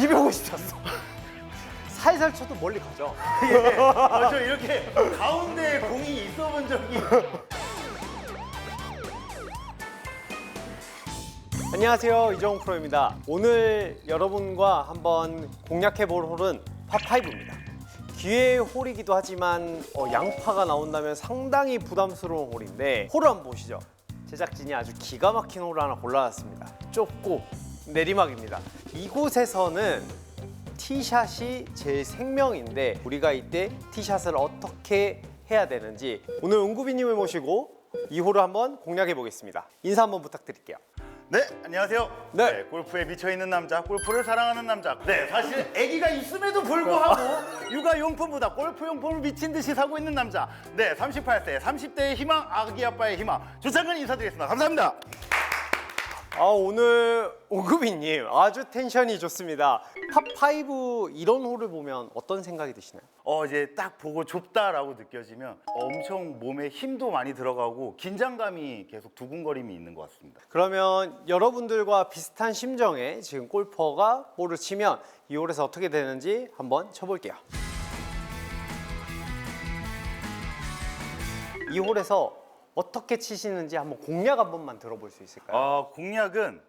250 쳤어. 살살 쳐도 멀리 가죠. 예. 저 이렇게 가운데에 공이 있어 본 적이. 안녕하세요, 이정훈 프로입니다. 오늘 여러분과 한번 공략해볼 홀은 파5입니다. 기회의 홀이기도 하지만 양파가 나온다면 상당히 부담스러운 홀인데 홀을 한번 보시죠. 제작진이 아주 기가 막힌 홀을 하나 골라놨습니다. 좁고 내리막입니다. 이곳에서는 티샷이 제일 생명인데 우리가 이때 티샷을 어떻게 해야 되는지 오늘 은구비님을 모시고 이 홀을 한번 공략해 보겠습니다. 인사 한번 부탁드릴게요. 네, 안녕하세요. 네. 골프에 미쳐있는 남자, 골프를 사랑하는 남자. 네, 사실 아기가 있음에도 불구하고 육아용품보다 골프용품을 미친 듯이 사고 있는 남자. 네, 38세, 30대의 희망, 아기 아빠의 희망. 조창근 인사드리겠습니다. 감사합니다. 오늘 은구비님 아주 텐션이 좋습니다. 파5 이런 홀을 보면 어떤 생각이 드시나요? 이제 딱 보고 좁다라고 느껴지면 엄청 몸에 힘도 많이 들어가고 긴장감이 계속 두근거림이 있는 것 같습니다. 그러면 여러분들과 비슷한 심정에 지금 골퍼가 볼을 치면 이 홀에서 어떻게 되는지 한번 쳐볼게요. 이 홀에서 어떻게 치시는지 한번 공략 한 번만 들어볼 수 있을까요? 공략은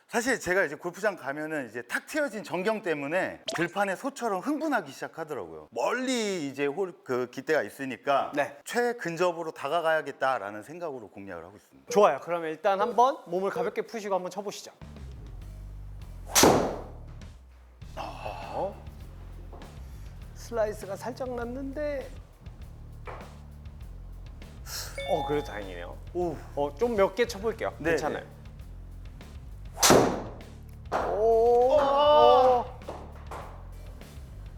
사실 제가 이제 골프장 가면은 이제 탁 트여진 전경 때문에 들판에 소처럼 흥분하기 시작하더라고요. 멀리 이제 기대가 있으니까 네. 최근접으로 다가가야겠다라는 생각으로 공략을 하고 있습니다. 좋아요. 그러면 일단 한번 몸을 가볍게 푸시고 한번 쳐보시죠. 슬라이스가 살짝 났는데 그래도 다행이네요. 좀 몇 개 쳐볼게요. 네, 괜찮아요.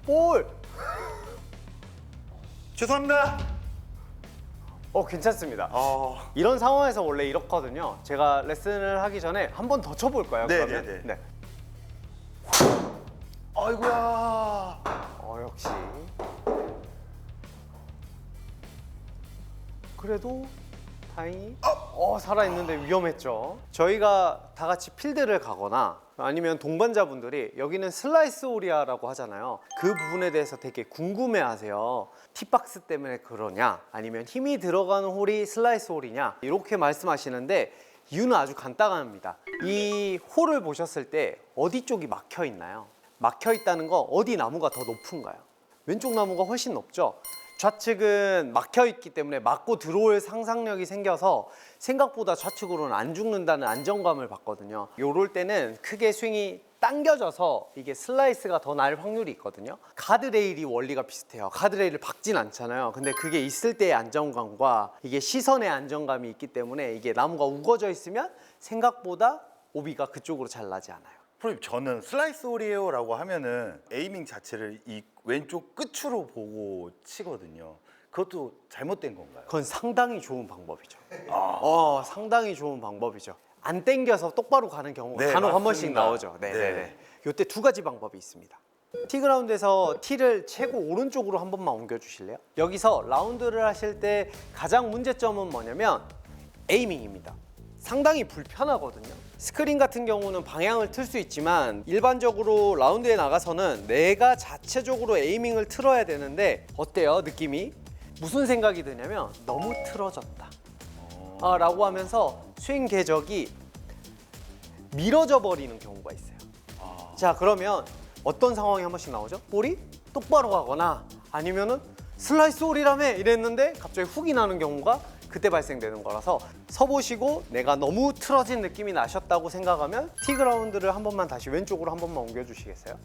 볼! 죄송합니다. 괜찮습니다. 이런 상황에서 원래 이렇거든요. 제가 레슨을 하기 전에 한 번 더 쳐볼 거예요. 네, 그러면. 네, 네. 네. 아이고야. 역시. 그래도 다행히 살아있는데 위험했죠. 저희가 다 같이 필드를 가거나 아니면 동반자분들이 여기는 슬라이스 홀이야라고 하잖아요. 그 부분에 대해서 되게 궁금해하세요. 티박스 때문에 그러냐 아니면 힘이 들어가는 홀이 슬라이스 홀이냐 이렇게 말씀하시는데 이유는 아주 간단합니다. 이 홀을 보셨을 때 어디 쪽이 막혀 있나요? 막혀 있다는 거 어디 나무가 더 높은가요? 왼쪽 나무가 훨씬 높죠? 좌측은 막혀 있기 때문에 맞고 들어올 상상력이 생겨서 생각보다 좌측으로는 안 죽는다는 안정감을 받거든요. 요럴 때는 크게 스윙이 당겨져서 이게 슬라이스가 더 날 확률이 있거든요. 가드레일이 원리가 비슷해요. 가드레일을 박진 않잖아요. 근데 그게 있을 때의 안정감과 이게 시선의 안정감이 있기 때문에 이게 나무가 우거져 있으면 생각보다 오비가 그쪽으로 잘 나지 않아요. 프로님, 저는 슬라이스 홀이에요라고 하면은 에이밍 자체를 이 왼쪽 끝으로 보고 치거든요. 그것도 잘못된 건가요? 그건 상당히 좋은 방법이죠. 상당히 좋은 방법이죠. 안 땡겨서 똑바로 가는 경우가 네, 간혹 한 번씩 맞습니다. 나오죠. 네네네. 네. 이때 두 가지 방법이 있습니다. 티그라운드에서 티를 채고 오른쪽으로 한 번만 옮겨 주실래요? 여기서 라운드를 하실 때 가장 문제점은 뭐냐면 에이밍입니다. 상당히 불편하거든요. 스크린 같은 경우는 방향을 틀 수 있지만 일반적으로 라운드에 나가서는 내가 자체적으로 에이밍을 틀어야 되는데 어때요? 느낌이? 무슨 생각이 드냐면 너무 틀어졌다 라고 하면서 스윙 궤적이 미뤄져 버리는 경우가 있어요. 자, 그러면 어떤 상황이 한 번씩 나오죠? 볼이 똑바로 가거나 아니면은 슬라이스 홀이라며 이랬는데 갑자기 훅이 나는 경우가 그때 발생되는 거라서 서보시고 내가 너무 틀어진 느낌이 나셨다고 생각하면 티그라운드를 한 번만 다시 왼쪽으로 한 번만 옮겨주시겠어요?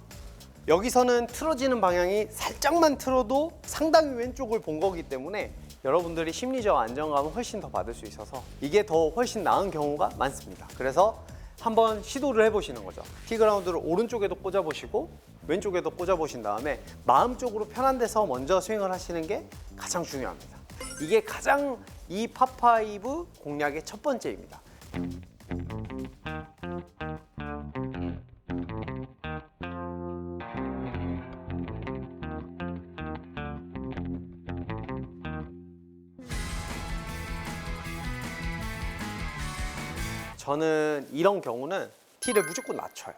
여기서는 틀어지는 방향이 살짝만 틀어도 상당히 왼쪽을 본 거기 때문에 여러분들이 심리적 안정감을 훨씬 더 받을 수 있어서 이게 더 훨씬 나은 경우가 많습니다. 그래서 한번 시도를 해보시는 거죠. 티그라운드를 오른쪽에도 꽂아보시고 왼쪽에도 꽂아보신 다음에 마음적으로 편한 데서 먼저 스윙을 하시는 게 가장 중요합니다. 이게 가장 이 파5 공략의 첫 번째입니다. 저는 이런 경우는 티를 무조건 낮춰요.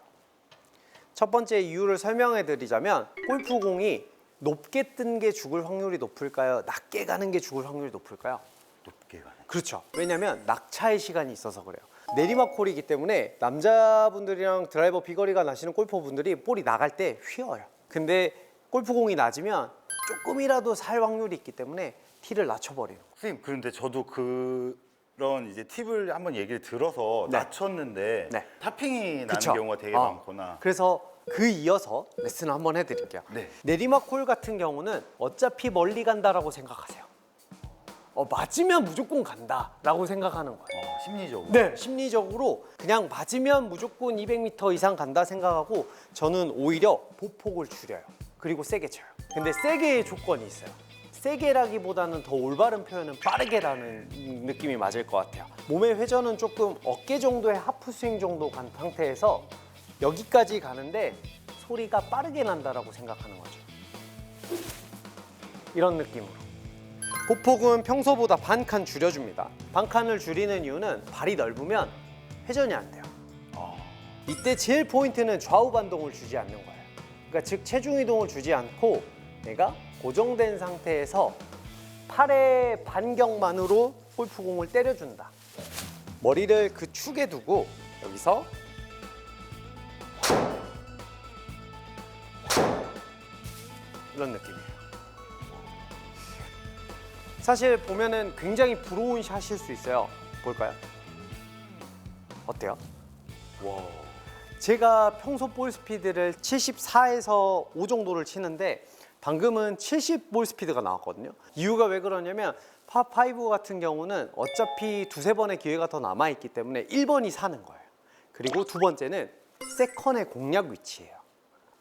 첫 번째 이유를 설명해 드리자면 골프공이 높게 뜬 게 죽을 확률이 높을까요? 낮게 가는 게 죽을 확률이 높을까요? 높게 가네. 그렇죠. 왜냐하면 낙차의 시간이 있어서 그래요. 내리막 홀이기 때문에 남자분들이랑 드라이버 비거리가 나시는 골퍼분들이 볼이 나갈 때 휘어요. 근데 골프공이 낮으면 조금이라도 살 확률이 있기 때문에 티를 낮춰버려요. 선생님, 그런데 저도 그런 이제 팁을 한번 얘기를 들어서 네. 낮췄는데 네. 타핑이 나는 그쵸? 경우가 되게 어. 많구나. 그래서 그 이어서 레슨을 한번 해드릴게요. 네. 내리막 홀 같은 경우는 어차피 멀리 간다라고 생각하세요. 맞으면 무조건 간다라고 생각하는 거예요. 심리적으로. 네, 심리적으로 그냥 맞으면 무조건 200m 이상 간다 생각하고 저는 오히려 보폭을 줄여요. 그리고 세게 쳐요. 근데 세게의 조건이 있어요. 세게라기보다는 더 올바른 표현은 빠르게라는 느낌이 맞을 것 같아요. 몸의 회전은 조금 어깨 정도의 하프 스윙 정도 간 상태에서 여기까지 가는데 소리가 빠르게 난다라고 생각하는 거죠. 이런 느낌으로. 보폭은 평소보다 반 칸 줄여줍니다. 반 칸을 줄이는 이유는 발이 넓으면 회전이 안 돼요. 이때 제일 포인트는 좌우 반동을 주지 않는 거예요. 그러니까 즉 체중 이동을 주지 않고 내가 고정된 상태에서 팔의 반경만으로 골프공을 때려준다. 머리를 그 축에 두고 여기서 이런 느낌이에요. 사실 보면은 굉장히 부러운 샷일 수 있어요. 볼까요? 어때요? 와. 제가 평소 볼 스피드를 74에서 5 정도를 치는데 방금은 70 볼 스피드가 나왔거든요. 이유가 왜 그러냐면 파5 같은 경우는 어차피 두세 번의 기회가 더 남아있기 때문에 1번이 사는 거예요. 그리고 두 번째는 세컨의 공략 위치예요.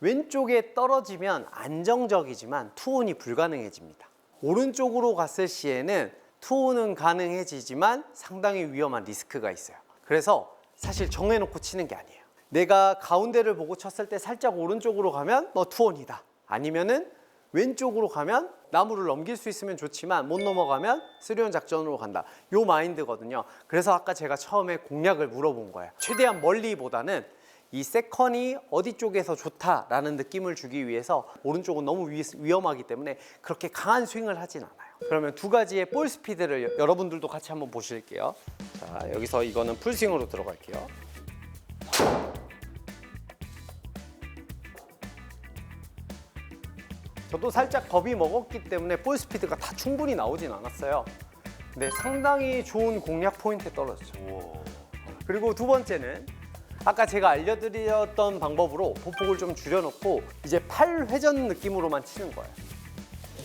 왼쪽에 떨어지면 안정적이지만 투혼이 불가능해집니다. 오른쪽으로 갔을 시에는 투혼은 가능해지지만 상당히 위험한 리스크가 있어요. 그래서 사실 정해놓고 치는 게 아니에요. 내가 가운데를 보고 쳤을 때 살짝 오른쪽으로 가면 너 투혼이다. 아니면은 왼쪽으로 가면 나무를 넘길 수 있으면 좋지만 못 넘어가면 3온 작전으로 간다. 요 마인드거든요. 그래서 아까 제가 처음에 공략을 물어본 거예요. 최대한 멀리보다는 이 세컨이 어디 쪽에서 좋다라는 느낌을 주기 위해서 오른쪽은 너무 위험하기 때문에 그렇게 강한 스윙을 하진 않아요. 그러면 두 가지의 볼 스피드를 여러분들도 같이 한번 보실게요. 자, 여기서 이거는 풀스윙으로 들어갈게요. 저도 살짝 겁이 먹었기 때문에 볼 스피드가 다 충분히 나오진 않았어요. 근데 상당히 좋은 공략 포인트에 떨어졌죠. 우와. 그리고 두 번째는 아까 제가 알려드렸던 방법으로 보폭을 좀 줄여놓고 이제 팔 회전 느낌으로만 치는 거예요.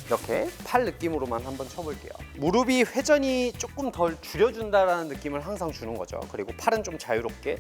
이렇게 팔 느낌으로만 한번 쳐볼게요. 무릎이 회전이 조금 덜 줄여준다라는 느낌을 항상 주는 거죠. 그리고 팔은 좀 자유롭게.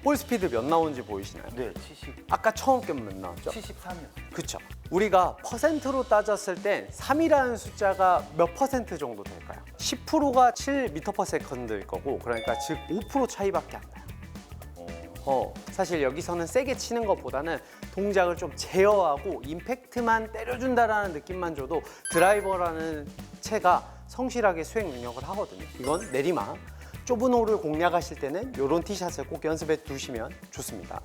볼 스피드 몇 나오는지 보이시나요? 네, 70, 아까 처음 게 몇 나왔죠? 73이요. 그쵸. 우리가 퍼센트로 따졌을 땐 3이라는 숫자가 몇 퍼센트 정도 될까요? 10%가 7m/s일 거고, 그러니까 즉 5% 차이밖에 안 나요. 사실 여기서는 세게 치는 것보다는 동작을 좀 제어하고 임팩트만 때려준다라는 느낌만 줘도 드라이버라는 채가 성실하게 수행 능력을 하거든요. 이건 내리막. 좁은 홀을 공략하실 때는 이런 티샷을 꼭 연습해 두시면 좋습니다.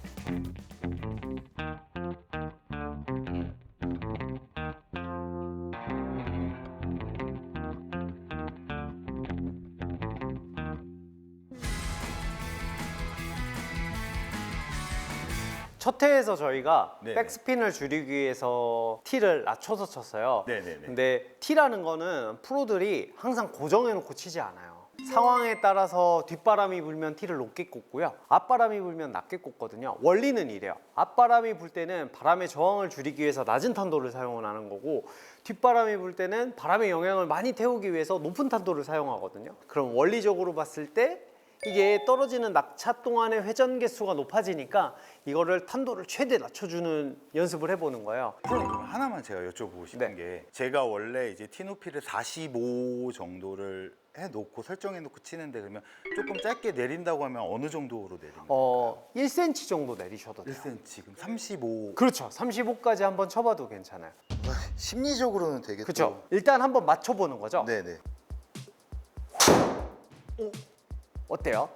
첫 회에서 저희가 네. 백스핀을 줄이기 위해서 티를 낮춰서 쳤어요. 네네네. 근데 티라는 거는 프로들이 항상 고정해 놓고 치지 않아요. 상황에 따라서 뒷바람이 불면 티를 높게 꽂고요. 앞바람이 불면 낮게 꽂거든요. 원리는 이래요. 앞바람이 불 때는 바람의 저항을 줄이기 위해서 낮은 탄도를 사용을 하는 거고, 뒷바람이 불 때는 바람의 영향을 많이 태우기 위해서 높은 탄도를 사용하거든요. 그럼 원리적으로 봤을 때 이게 떨어지는 낙차 동안의 회전 개수가 높아지니까 이거를 탄도를 최대 낮춰주는 연습을 해보는 거예요. 프로님, 그럼 하나만 제가 여쭤보고 싶은 네. 게, 제가 원래 이제 티 높이를 45 정도를 해놓고 설정해놓고 치는데 그러면 조금 짧게 내린다고 하면 어느 정도로 내립니까? 1cm 정도 내리셔도 돼요. 1cm 지금 35. 그렇죠. 35까지 한번 쳐봐도 괜찮아요. 심리적으로는 되게 그렇죠. 일단 한번 맞춰보는 거죠. 네네. 어때요?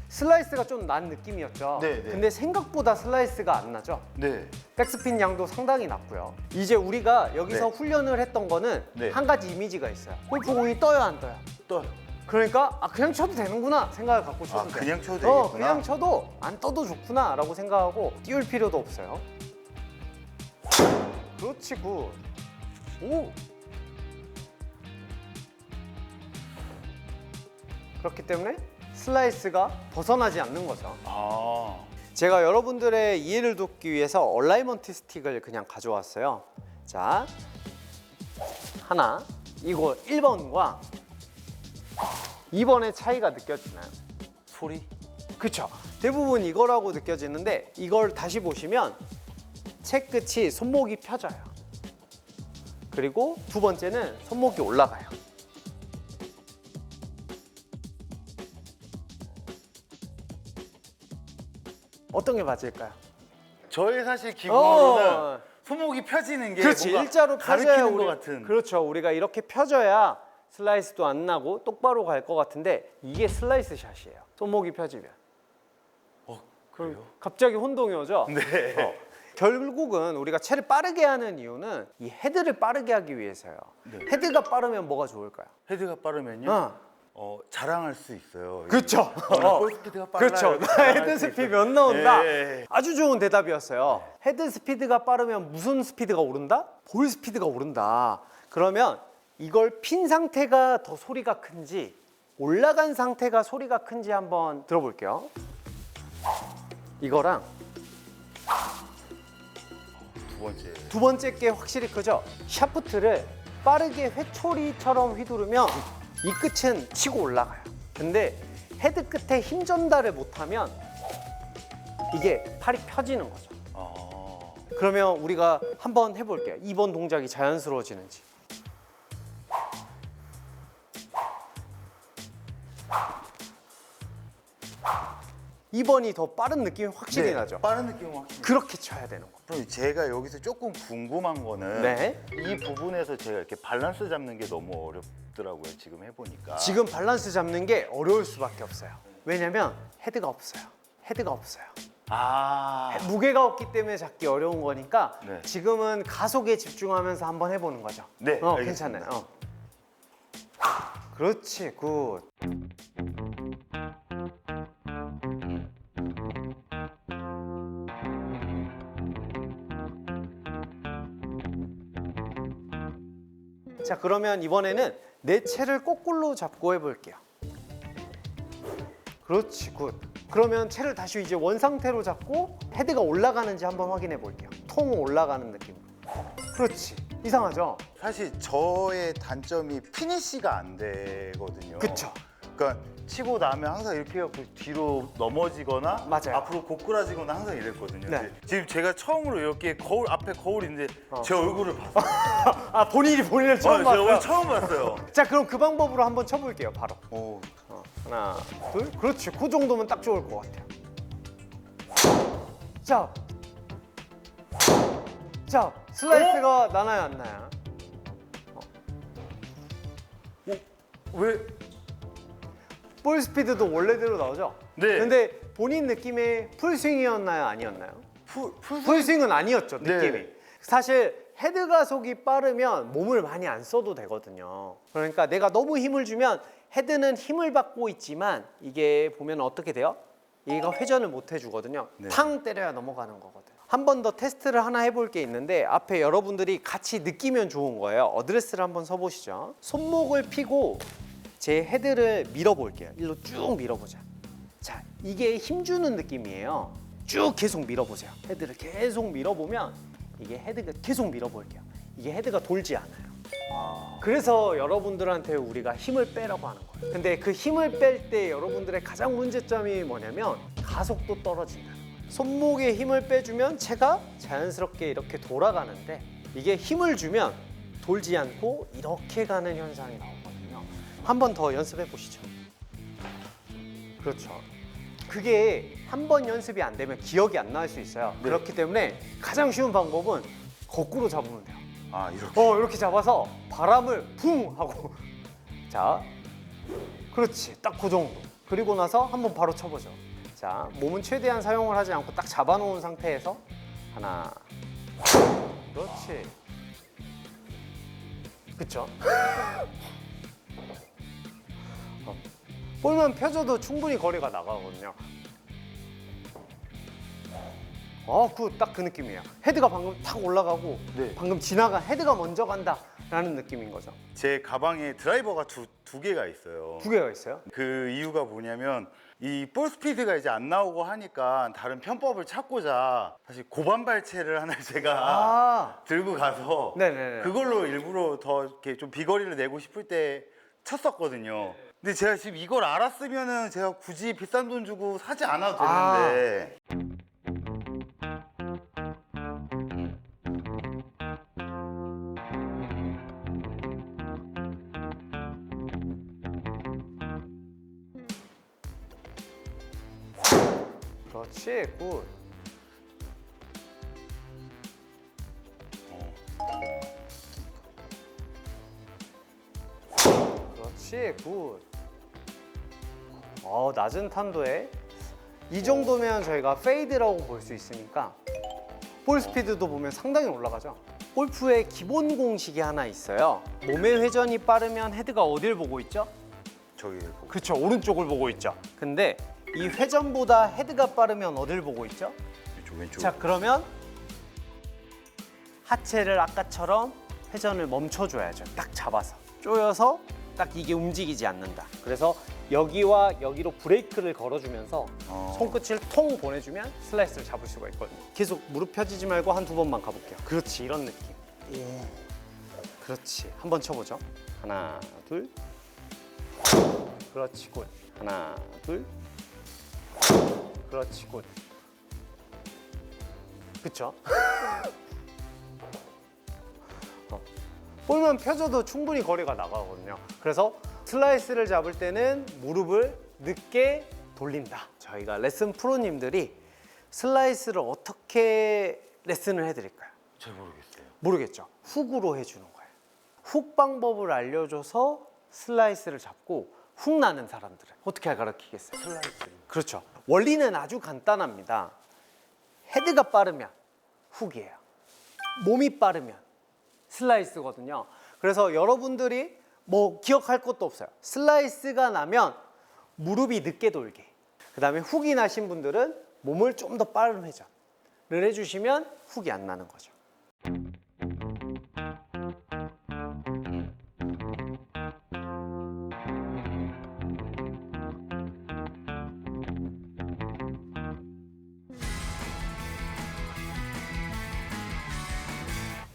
슬라이스가 좀 난 느낌이었죠. 네, 네. 근데 생각보다 슬라이스가 안 나죠. 네. 백스핀 양도 상당히 낮고요. 이제 우리가 여기서 네. 훈련을 했던 거는 네. 한 가지 이미지가 있어요. 골프공이 떠요, 안 떠요? 떠요. 그러니까 그냥 쳐도 되는구나 생각을 갖고 쳐도 돼. 그냥 쳐도 되겠구나. 그냥 쳐도 안 떠도 좋구나라고 생각하고 띄울 필요도 없어요. 그렇지 굿. 오. 그렇기 때문에 슬라이스가 벗어나지 않는 거죠. 아. 제가 여러분들의 이해를 돕기 위해서 얼라이먼트 스틱을 그냥 가져왔어요. 자, 하나, 이거 1번과 2번의 차이가 느껴지나요? 소리? 그쵸? 대부분 이거라고 느껴지는데 이걸 다시 보시면 채 끝이 손목이 펴져요. 그리고 두 번째는 손목이 올라가요. 어떤 게 맞을까요? 저의 사실 기본으로는 어. 손목이 펴지는 게 그렇지, 뭔가 일자로 펴져야 가리키는 것 우리, 같은. 그렇죠. 우리가 이렇게 펴져야 슬라이스도 안 나고 똑바로 갈 것 같은데 이게 슬라이스 샷이에요. 손목이 펴지면. 그래요? 갑자기 혼동이 오죠? 네. 결국은 우리가 채를 빠르게 하는 이유는 이 헤드를 빠르게 하기 위해서요. 네. 헤드가 빠르면 뭐가 좋을까요? 헤드가 빠르면요. 자랑할 수 있어요. 그렇죠. 볼 스피드가 빨라. 그렇죠. 이렇게 자랑할 헤드 수 스피드 있어요. 몇 나온다. 예. 아주 좋은 대답이었어요. 헤드 스피드가 빠르면 무슨 스피드가 오른다? 볼 스피드가 오른다. 그러면 이걸 핀 상태가 더 소리가 큰지 올라간 상태가 소리가 큰지 한번 들어볼게요. 이거랑 두 번째. 두 번째 게 확실히 크죠? 샤프트를 빠르게 회초리처럼 휘두르면 이 끝은 치고 올라가요. 근데 헤드 끝에 힘 전달을 못하면 이게 팔이 펴지는 거죠. 아. 그러면 우리가 한번 해볼게요. 2번 동작이 자연스러워지는지. 2번이 더 빠른 느낌이 확실히 나죠. 빠른 느낌은 확실히. 그렇게 쳐야 되는 거. 그럼 제가 여기서 조금 궁금한 거는 네. 이 부분에서 제가 이렇게 밸런스 잡는 게 너무 어렵더라고요. 지금 해보니까. 지금 밸런스 잡는 게 어려울 수밖에 없어요. 왜냐면 헤드가 없어요. 헤드가 없어요. 아. 무게가 없기 때문에 잡기 어려운 거니까 네. 지금은 가속에 집중하면서 한번 해보는 거죠. 네, 알겠습니다. 괜찮아요. 그렇지, 굿. 자, 그러면 이번에는 내 채를 거꾸로 잡고 해볼게요. 그렇지, 굿. 그러면 채를 다시 이제 원 상태로 잡고 헤드가 올라가는지 한번 확인해 볼게요. 통 올라가는 느낌. 그렇지. 이상하죠? 사실 저의 단점이 피니시가 안 되거든요. 그쵸. 그러니까 치고 나면 항상 이렇게 해갖고 뒤로 넘어지거나 맞아요. 앞으로 고꾸라지거나 항상 이랬거든요. 네. 근데 지금 제가 처음으로 이렇게 거울 앞에 거울이 있는데 제 얼굴을 봤어요. 아, 본인을 처음 제가 오늘 봤어요? 처음 봤어요. 자, 그럼 그 방법으로 한번 쳐볼게요, 바로. 오. 하나, 둘. 그렇지. 그 정도면 딱 좋을 것 같아요. 자. 자, 슬라이스가 나나요, 안 나요? 왜? 볼 스피드도 원래대로 나오죠? 네. 근데 본인 느낌의 풀스윙이었나요, 아니었나요? 풀 풀스윙은 아니었죠, 네. 느낌이. 사실 헤드 가속이 빠르면 몸을 많이 안 써도 되거든요. 그러니까 내가 너무 힘을 주면 헤드는 힘을 받고 있지만 이게 보면 어떻게 돼요? 얘가 회전을 못 해주거든요. 네. 탕 때려야 넘어가는 거거든요. 한 번 더 테스트를 하나 해볼 게 있는데 앞에 여러분들이 같이 느끼면 좋은 거예요. 어드레스를 한번 서보시죠. 손목을 펴고 제 헤드를 밀어볼게요. 일로 쭉 밀어보자. 자, 이게 힘주는 느낌이에요. 쭉 계속 밀어보세요. 헤드를 계속 밀어보면 이게 헤드가 계속 밀어볼게요. 이게 헤드가 돌지 않아요. 그래서 여러분들한테 우리가 힘을 빼라고 하는 거예요. 근데 그 힘을 뺄 때 여러분들의 가장 문제점이 뭐냐면 가속도 떨어진다는 거예요. 손목에 힘을 빼주면 채가 자연스럽게 이렇게 돌아가는데 이게 힘을 주면 돌지 않고 이렇게 가는 현상이 나오거든요. 한 번 더 연습해 보시죠. 그렇죠. 그게 한 번 연습이 안 되면 기억이 안 날 수 있어요. 네. 그렇기 때문에 가장 쉬운 방법은 거꾸로 잡으면 돼요. 아, 이렇게. 이렇게 잡아서 바람을 붕 하고 자, 그렇지. 딱 그 정도. 그리고 나서 한번 바로 쳐보죠. 자, 몸은 최대한 사용을 하지 않고 딱 잡아놓은 상태에서 하나, 그렇지. 그쵸? 볼만 펴줘도 충분히 거리가 나가거든요. 딱 그 느낌이에요. 헤드가 방금 탁 올라가고 네. 방금 지나간 헤드가 먼저 간다라는 느낌인 거죠. 제 가방에 드라이버가 두 개가 있어요. 두 개가 있어요. 그 이유가 뭐냐면 이 볼 스피드가 이제 안 나오고 하니까 다른 편법을 찾고자 사실 고반발체를 하나 제가 들고 가서 네네네. 그걸로 일부러 더 이렇게 좀 비거리를 내고 싶을 때 쳤었거든요. 근데 제가 지금 이걸 알았으면은 제가 굳이 비싼 돈 주고 사지 않아도 되는데. 그렇지, 굿. 그렇지, 굿. 낮은 탄도에 이 정도면 저희가 페이드라고 볼 수 있으니까 볼 스피드도 보면 상당히 올라가죠. 골프의 기본 공식이 하나 있어요. 몸의 회전이 빠르면 헤드가 어딜 보고 있죠? 저기 보고. 그렇죠, 오른쪽을 보고 있죠. 근데 이 회전보다 헤드가 빠르면 어딜 보고 있죠? 왼쪽. 자, 그러면 하체를 아까처럼 회전을 멈춰줘야죠. 딱 잡아서 조여서 딱 이게 움직이지 않는다. 그래서 여기와 여기로 브레이크를 걸어주면서 손끝을 통 보내주면 슬라이스를 잡을 수가 있거든요. 계속 무릎 펴지지 말고 한 두 번만 가볼게요. 그렇지, 이런 느낌. 그렇지, 한번 쳐보죠. 하나, 둘. 그렇지, 굿. 하나, 둘. 그렇지, 굿. 그쵸? 볼만 펴줘도 충분히 거리가 나가거든요. 그래서 슬라이스를 잡을 때는 무릎을 늦게 돌린다. 저희가 레슨 프로님들이 슬라이스를 어떻게 레슨을 해드릴까요? 잘 모르겠어요. 모르겠죠. 훅으로 해주는 거예요. 훅 방법을 알려줘서 슬라이스를 잡고 훅 나는 사람들은 어떻게 가르치겠어요? 슬라이스. 그렇죠. 원리는 아주 간단합니다. 헤드가 빠르면 훅이에요. 몸이 빠르면 슬라이스거든요. 그래서 여러분들이 뭐 기억할 것도 없어요. 슬라이스가 나면 무릎이 늦게 돌게. 그 다음에 훅이 나신 분들은 몸을 좀 더 빠른 회전을 해주시면 훅이 안 나는 거죠.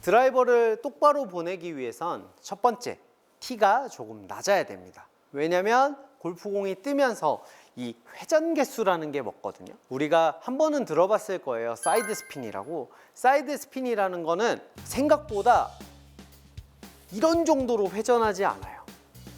드라이버를 똑바로 보내기 위해선 첫 번째, 티가 조금 낮아야 됩니다. 왜냐면 골프공이 뜨면서 이 회전 개수라는 게 먹거든요. 우리가 한 번은 들어봤을 거예요. 사이드 스핀이라고. 사이드 스핀이라는 거는 생각보다 이런 정도로 회전하지 않아요.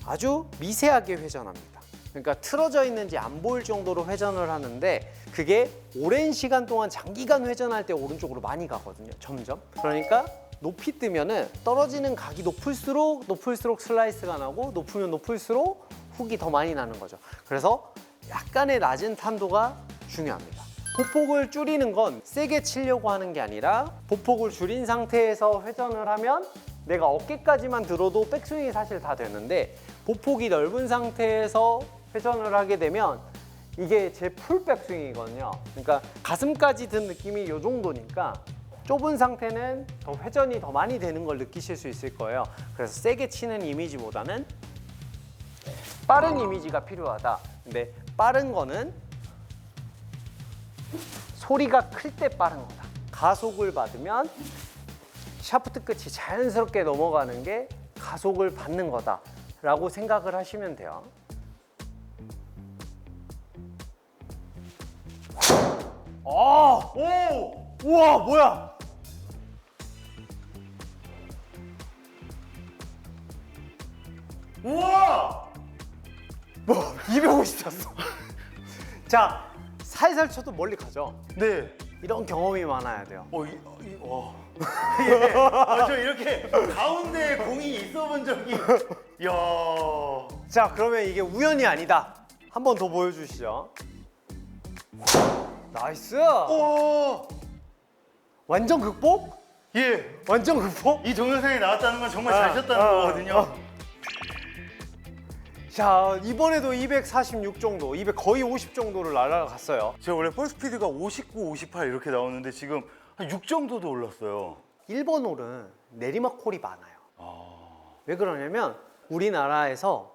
아주 미세하게 회전합니다. 그러니까 틀어져 있는지 안 보일 정도로 회전을 하는데 그게 오랜 시간 동안 장기간 회전할 때 오른쪽으로 많이 가거든요. 점점. 그러니까 높이 뜨면은 떨어지는 각이 높을수록 슬라이스가 나고 높으면 높을수록 훅이 더 많이 나는 거죠. 그래서 약간의 낮은 탄도가 중요합니다. 보폭을 줄이는 건 세게 치려고 하는 게 아니라 보폭을 줄인 상태에서 회전을 하면 내가 어깨까지만 들어도 백스윙이 사실 다 되는데 보폭이 넓은 상태에서 회전을 하게 되면 이게 제 풀 백스윙이거든요. 그러니까 가슴까지 든 느낌이 이 정도니까 좁은 상태는 더 회전이 더 많이 되는 걸 느끼실 수 있을 거예요. 그래서 세게 치는 이미지보다는 빠른 이미지가 필요하다. 근데 빠른 거는 소리가 클 때 빠른 거다. 가속을 받으면 샤프트 끝이 자연스럽게 넘어가는 게 가속을 받는 거다라고 생각을 하시면 돼요. 오! 우와, 뭐야? 우와! 뭐 250 쳤어. 자, 살살 쳐도 멀리 가죠. 네. 이런 경험이 많아야 돼요. 와. 예. 저 이렇게 가운데에 공이 있어본 적이. 이야. 자, 그러면 이게 우연이 아니다. 한 번 더 보여주시죠. 나이스. 오. 완전 극복? 예. 완전 극복? 이 동영상에 나왔다는 건 정말 잘 쳤다는 거거든요. 자, 이번에도 246 정도, 200 거의 50 정도를 날아갔어요. 제가 원래 볼 스피드가 59, 58 이렇게 나오는데 지금 한 6 정도도 올랐어요. 일본 홀은 내리막 홀이 많아요. 왜 그러냐면 우리나라에서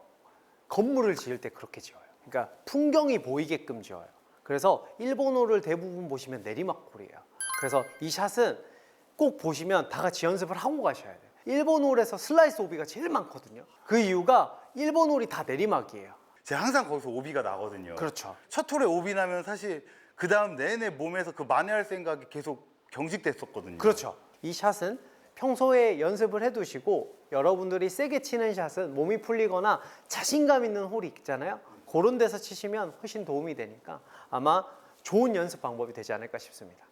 건물을 지을 때 그렇게 지어요. 그러니까 풍경이 보이게끔 지어요. 그래서 일본 홀을 대부분 보시면 내리막 홀이에요. 그래서 이 샷은 꼭 보시면 다 같이 연습을 하고 가셔야 돼요. 일본 홀에서 슬라이스 오비가 제일 많거든요. 그 이유가 일본 홀이 다 내리막이에요. 제가 항상 거기서 오비가 나거든요. 그렇죠. 첫 홀에 오비 나면 사실 그 다음 내내 몸에서 그 만회할 생각이 계속 경직됐었거든요. 그렇죠. 이 샷은 평소에 연습을 해두시고 여러분들이 세게 치는 샷은 몸이 풀리거나 자신감 있는 홀이 있잖아요. 그런 데서 치시면 훨씬 도움이 되니까 아마 좋은 연습 방법이 되지 않을까 싶습니다.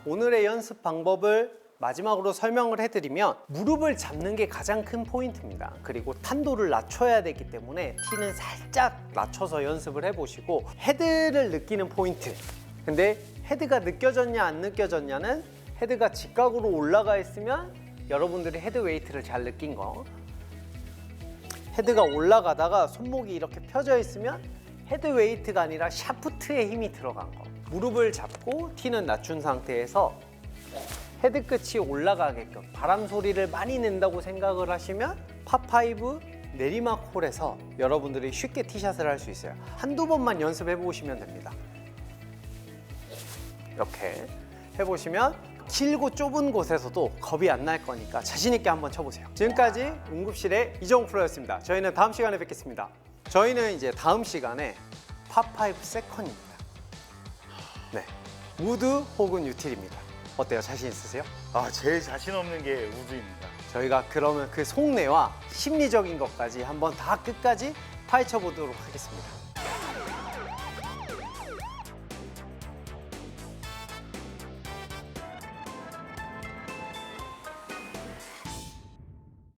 오늘의 연습 방법을 마지막으로 설명을 해드리면 무릎을 잡는 게 가장 큰 포인트입니다. 그리고 탄도를 낮춰야 되기 때문에 티는 살짝 낮춰서 연습을 해보시고 헤드를 느끼는 포인트. 근데 헤드가 느껴졌냐 안 느껴졌냐는 헤드가 직각으로 올라가 있으면 여러분들이 헤드 웨이트를 잘 느낀 거, 헤드가 올라가다가 손목이 이렇게 펴져 있으면 헤드 웨이트가 아니라 샤프트에 힘이 들어간 거. 무릎을 잡고 티는 낮춘 상태에서 헤드 끝이 올라가게끔 바람 소리를 많이 낸다고 생각을 하시면 파5 내리막 홀에서 여러분들이 쉽게 티샷을 할 수 있어요. 한두 번만 연습해 보시면 됩니다. 이렇게 해보시면 길고 좁은 곳에서도 겁이 안 날 거니까 자신 있게 한번 쳐보세요. 지금까지 응급실의 이정욱 프로였습니다. 저희는 다음 시간에 뵙겠습니다. 저희는 이제 다음 시간에 파5 세컨입니다. 네, 우드 혹은 유틸입니다. 어때요? 자신 있으세요? 제일 자신 없는 게 우드입니다. 저희가 그러면 그 속내와 심리적인 것까지 한번 다 끝까지 파헤쳐 보도록 하겠습니다.